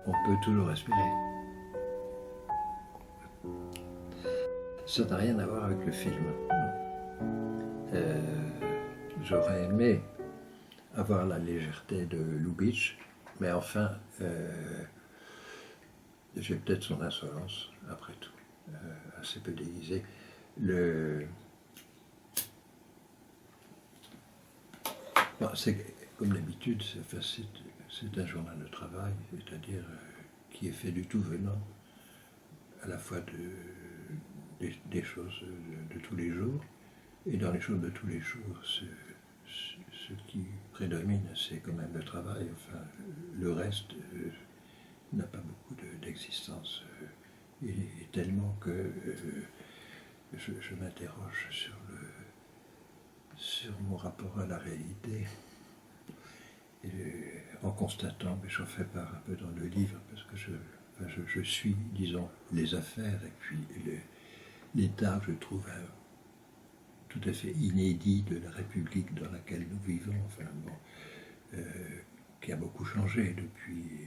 on peut toujours respirer. Ça n'a rien à voir avec le film. J'aurais aimé avoir la légèreté de Lubitsch, mais enfin, j'ai peut-être son insolence, après tout, assez peu déguisée. Bon, c'est comme d'habitude, c'est un journal de travail, c'est-à-dire qui est fait du tout venant, à la fois des choses de tous les jours, et dans les choses de tous les jours, ce qui prédomine, c'est quand même le travail. Enfin, le reste n'a pas beaucoup d'existence. Et tellement que je m'interroge sur mon rapport à la réalité, en constatant, mais j'en fais part un peu dans le livre, parce que je suis, disons, les affaires, et puis l'état, je trouve, tout à fait inédit de la République dans laquelle nous vivons, enfin, bon, qui a beaucoup changé depuis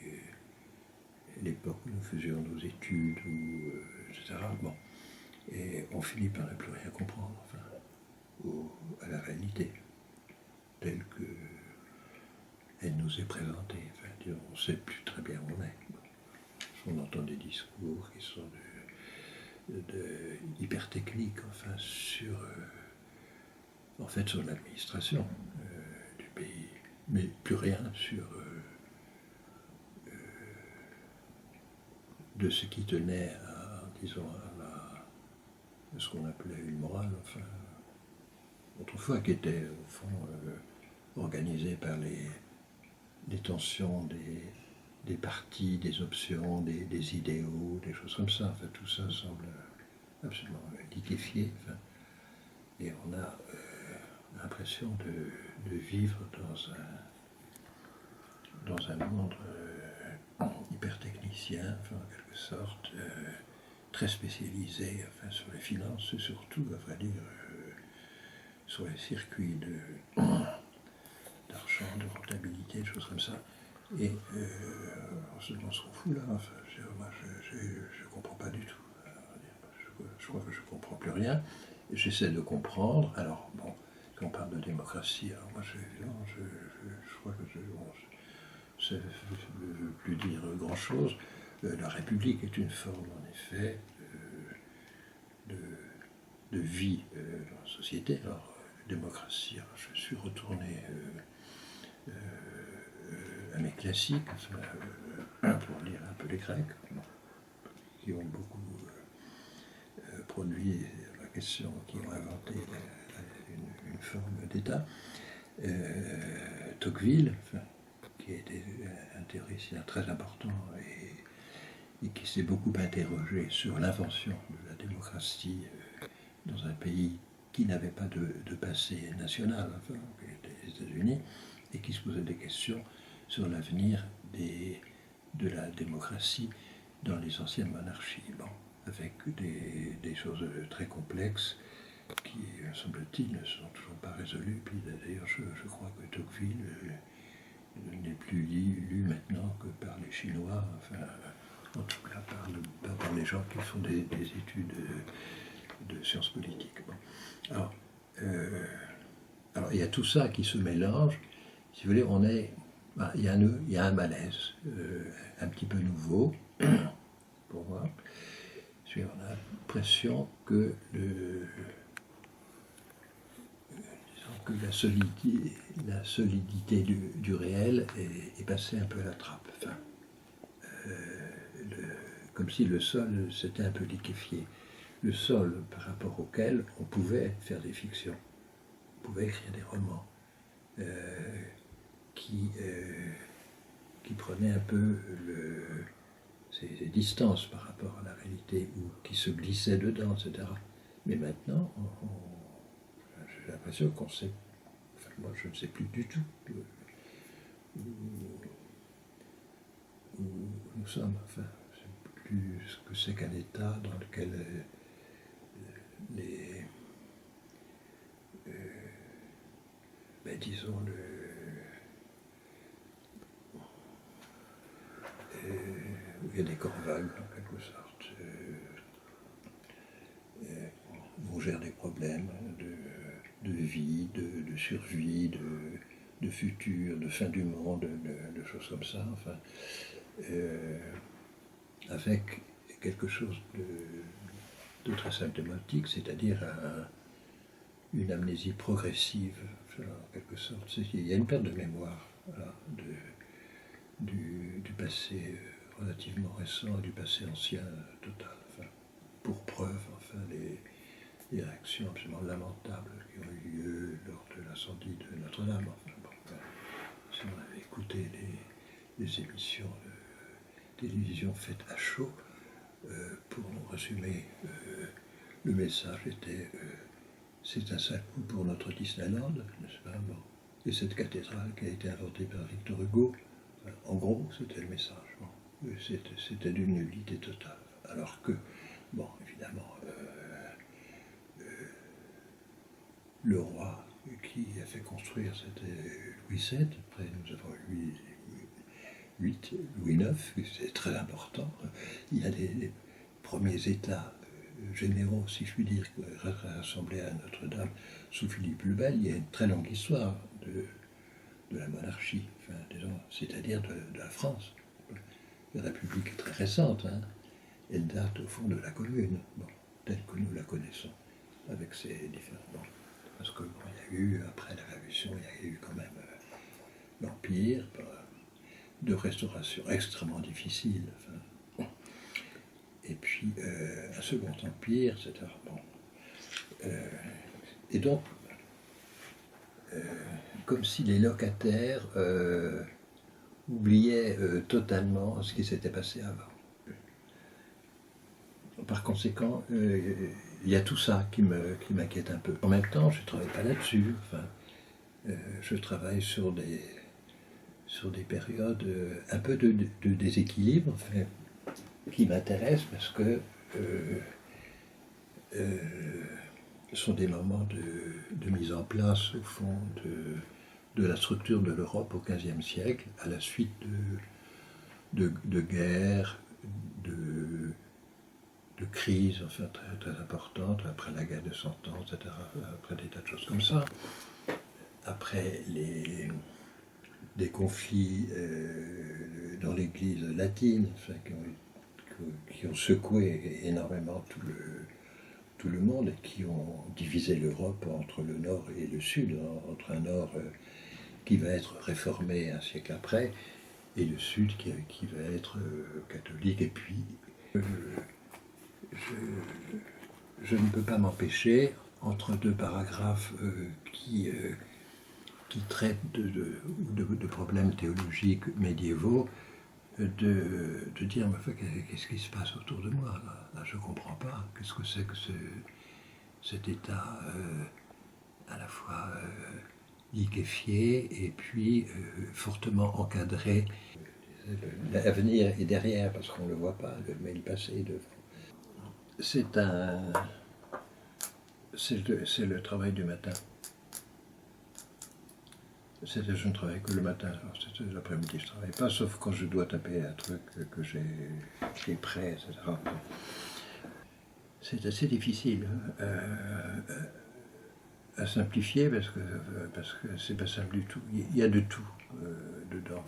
l'époque où nous faisions nos études, etc. Bon. Et on finit par ne plus rien comprendre, enfin, à la réalité, telle qu'elle nous est présentée. Enfin, on ne sait plus très bien où on est. Bon. On entend des discours qui sont hyper techniques, enfin, sur l'administration du pays, mais plus rien sur de ce qui tenait disons, à ce qu'on appelait une morale, enfin, autrefois, qui était au fond organisée par les tensions des partis, des options, des idéaux, des choses comme ça. Enfin, tout ça semble absolument liquéfié. Enfin, et on a l'impression de vivre dans un monde hyper technicien, enfin, en quelque sorte, très spécialisé, enfin, sur les finances, surtout, à vrai dire, sur les circuits d'argent, de rentabilité, des choses comme ça. Et on s'en fout là, enfin, moi je ne comprends pas du tout. Je crois que je ne comprends plus rien. J'essaie de comprendre. Alors, bon, quand on parle de démocratie, alors moi je crois que je ne veux plus dire grand-chose. La République est une forme, en effet, de vie dans la société. Alors, démocratie, alors, je suis retourné à mes classiques, pour lire un peu les Grecs, qui ont beaucoup produit la question, qui ont inventé une forme d'État. Tocqueville, enfin, qui a été un théoricien très important et qui s'est beaucoup interrogé sur l'invention de la démocratie dans un pays qui n'avait pas de passé national, enfin, qui était les États-Unis, et qui se posait des questions sur l'avenir de la démocratie dans les anciennes monarchies, bon, avec des choses très complexes qui, semble-t-il, ne sont toujours pas résolues. Puis d'ailleurs, je crois que Tocqueville n'est plus lu maintenant que par les Chinois, enfin, en tout cas par les gens qui font des études de sciences politiques. Bon. Alors, il y a tout ça qui se mélange. Si vous voulez, il y a un malaise un petit peu nouveau, pour moi. On a l'impression que la solidité du réel est passée un peu à la trappe. Enfin, comme si le sol s'était un peu liquéfié. Le sol par rapport auquel on pouvait faire des fictions, on pouvait écrire des romans qui prenaient un peu ces distances par rapport à la réalité, ou qui se glissaient dedans, etc. Mais maintenant, j'ai l'impression qu'on sait, enfin moi je ne sais plus du tout où nous sommes. Enfin, je ne sais plus ce que c'est qu'un État dans lequel disons, il y a des corps vagues, en quelque sorte. On gère des problèmes de vie, de survie, de futur, de fin du monde, de choses comme ça. Enfin, avec quelque chose de très symptomatique, c'est-à-dire une amnésie progressive, en quelque sorte. Il y a une perte de mémoire, voilà, du passé relativement récent et du passé ancien total. Enfin, pour preuve, enfin, les réactions absolument lamentables qui ont eu lieu lors de l'incendie de Notre-Dame. Enfin, bon, si on avait écouté les émissions de télévision faites à chaud, pour résumer, le message était c'est un sale coup pour notre Disneyland, n'est-ce pas? Bon. Et cette cathédrale qui a été inventée par Victor Hugo, en gros, c'était le message. Bon. C'était d'une nullité totale. Alors que, bon, évidemment, le roi qui a fait construire, c'était Louis VII, après nous avons Louis IX, c'est très important. Il y a des premiers états généraux, si je puis dire, rassemblés à Notre-Dame sous Philippe le Bel. Il y a une très longue histoire de la monarchie, enfin, c'est-à-dire de la France. La République est très récente, hein. Elle date au fond de la Commune, bon, telle que nous la connaissons, avec ses différents... Bon, parce que bon, il y a eu, après la Révolution, il y a eu quand même l'Empire, de restauration extrêmement difficile. Enfin, bon. Et puis un second empire, etc. Bon. Et donc, comme si les locataires oubliaient totalement ce qui s'était passé avant. Par conséquent, il y a tout ça qui m'inquiète un peu. En même temps, je ne travaille pas là-dessus. Enfin, je travaille sur des périodes un peu de déséquilibre, enfin, qui m'intéressent parce que ce sont des moments de mise en place, au fond, de la structure de l'Europe au XVe siècle, à la suite de guerres, de crises, enfin, très, très importantes, après la guerre de 100 ans, etc., après des tas de choses comme ça, après des conflits dans l'Église latine, enfin, qui ont secoué énormément tout le monde et qui ont divisé l'Europe entre le Nord et le Sud, entre un Nord qui va être réformé un siècle après et le Sud qui va être catholique. Et puis, je ne peux pas m'empêcher, entre deux paragraphes qui traitent de problèmes théologiques médiévaux, de dire qu'est-ce qui se passe autour de moi là, je ne comprends pas. Qu'est-ce que c'est que cet état à la fois liquéfié et puis fortement encadré. L'avenir est derrière parce qu'on ne le voit pas, mais le passé est devant. C'est le travail du matin. Je ne travaille que le matin, l'après-midi je ne travaille pas, sauf quand je dois taper un truc que qui est prêt, etc. C'est assez difficile à simplifier parce que c'est pas simple du tout. Il y a de tout dedans.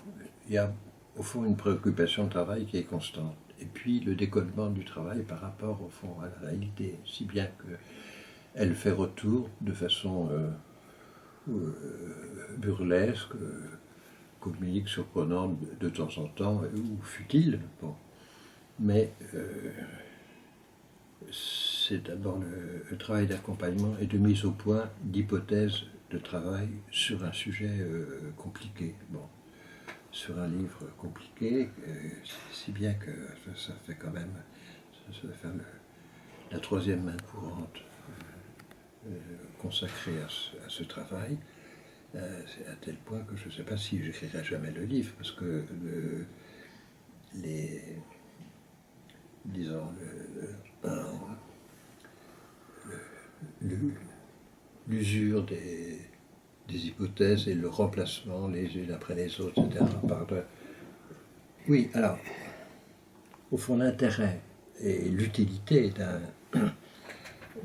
Il y a au fond une préoccupation de travail qui est constante. Et puis le décollement du travail par rapport au fond à la réalité, si bien qu'elle fait retour de façon burlesque, comique, surprenante de temps en temps, ou futile. Bon. Mais c'est d'abord le travail d'accompagnement et de mise au point d'hypothèses de travail sur un sujet compliqué. Bon. Sur un livre compliqué, si bien que ça fait quand même la troisième main courante consacrée à ce travail, à tel point que je ne sais pas si j'écrirai jamais le livre, parce que l'usure des hypothèses et le remplacement les unes après les autres, etc. Oui, alors, au fond, l'intérêt et l'utilité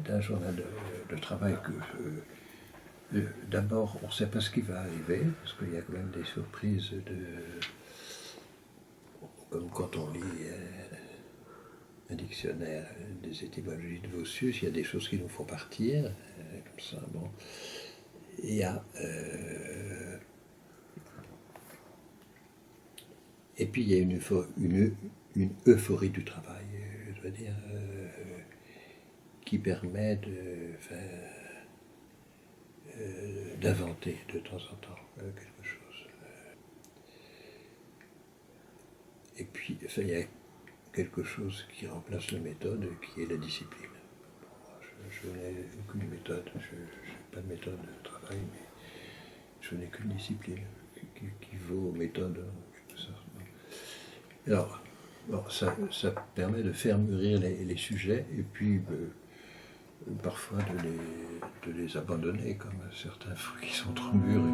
d'un journal de travail que, d'abord, on ne sait pas ce qui va arriver, parce qu'il y a quand même des surprises comme quand on lit un dictionnaire des étymologies de Vossius, il y a des choses qui nous font partir, comme ça, bon. Il y a... et puis il y a une euphorie du travail, je veux dire, qui permet d'inventer de temps en temps quelque chose. Et puis, il y a quelque chose qui remplace la méthode, qui est la discipline. Je n'ai aucune méthode, je n'ai pas de méthode de travail, mais je n'ai qu'une discipline qui vaut aux méthodes en quelque sorte. Alors, bon, ça permet de faire mûrir les sujets et puis parfois de les abandonner, comme certains fruits qui sont trop mûrs et